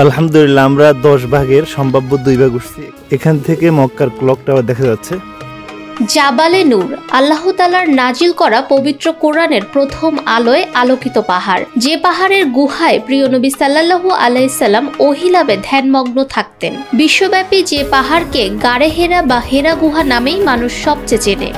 আলহামদুলিল্লাহ আমরা 10 ভাগের সম্ভাব্য 2 ভাগ উঠছি। এখান থেকে মক্কার ক্লক টাওয়ার দেখা যাচ্ছে। জাবালে নূর আল্লাহ তাআলার নাজিল করা পবিত্র কোরআনের প্রথম আলোয় আলোকিত পাহাড়, যে পাহাড়ের গুহায় প্রিয় নবী সাল্লাল্লাহু আলাইহি সাল্লাম ওহিলাবে ধ্যানমগ্ন থাকতেন। বিশ্বব্যাপী যে পাহাড়কে গাড়ে হেরা বা হেরা গুহা নামেই মানুষ সবচেয়ে চেনে।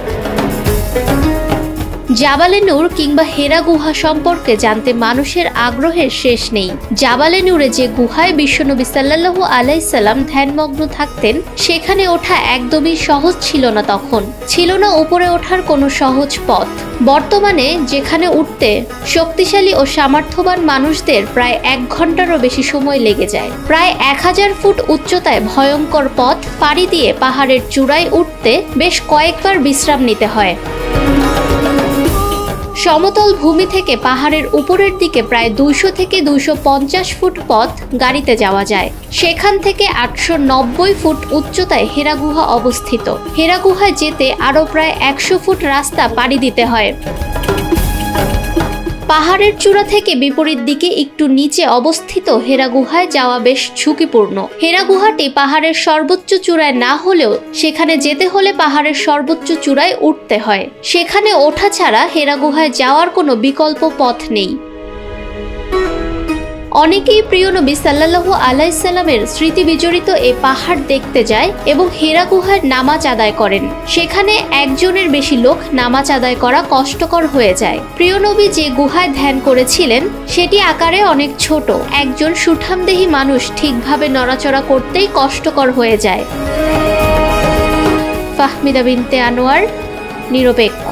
জাবালে নূর কিংবা হেরা গুহা সম্পর্কে জানতে মানুষের আগ্রহের শেষ নেই। জাবালে নূরে যে গুহায় বিশ্বনবী সাল্লাল্লাহু আলাইহি সাল্লাম ধ্যানমগ্ন থাকতেন, সেখানে ওঠা একদমই সহজ ছিল না। তখন ছিল না উপরে ওঠার কোনো সহজ পথ। বর্তমানে যেখানে উঠতে শক্তিশালী ও সামর্থ্যবান মানুষদের প্রায় 1 ঘন্টারও বেশি সময় লেগে যায়। প্রায় 1000 ফুট উচ্চতায় ভয়ঙ্কর পথ পাড়ি দিয়ে পাহাড়ের চূড়ায় উঠতে বেশ কয়েকবার বিশ্রাম নিতে হয়। সমতল ভূমি থেকে পাহাড়ের উপরের দিকে প্রায় 200 থেকে 250 ফুট পথ গাড়িতে যাওয়া যায়। সেখান থেকে 890 ফুট উচ্চতায় হেরা গুহা অবস্থিত। হেরা গুহায় যেতে আরও প্রায় 100 ফুট রাস্তা পাড়ি দিতে হয়। পাহাড়ের চূড়া থেকে বিপরীত দিকে একটু নিচে অবস্থিত হেরা গুহায় যাওয়া বেশ ঝুঁকিপূর্ণ। হেরা গুহাটি পাহাড়ের সর্বোচ্চ চূড়ায় না হলেও সেখানে যেতে হলে পাহাড়ের সর্বোচ্চ চূড়ায় উঠতে হয়। সেখানে ওঠা ছাড়া হেরা গুহায় যাওয়ার কোনো বিকল্প পথ নেই। অনেকেই প্রিয় নবী সাল্লাল্লাহু আলাইহি সাল্লামের স্মৃতি বিজড়িত এই পাহাড় দেখতে যায় এবং হেরা গুহায় নামাজ আদায় করেন। সেখানে একজনের বেশি লোক নামাজ আদায় করা কষ্টকর হয়ে যায়। প্রিয় নবী যে গুহায় ধ্যান করেছিলেন সেটি আকারে অনেক ছোট। একজন সুঠামদেহী মানুষ ঠিকভাবে নড়াচড়া করতেই কষ্টকর হয়ে যায়। ফাহমিদা বিনতে আনোয়ার, নিরপেক্ষ।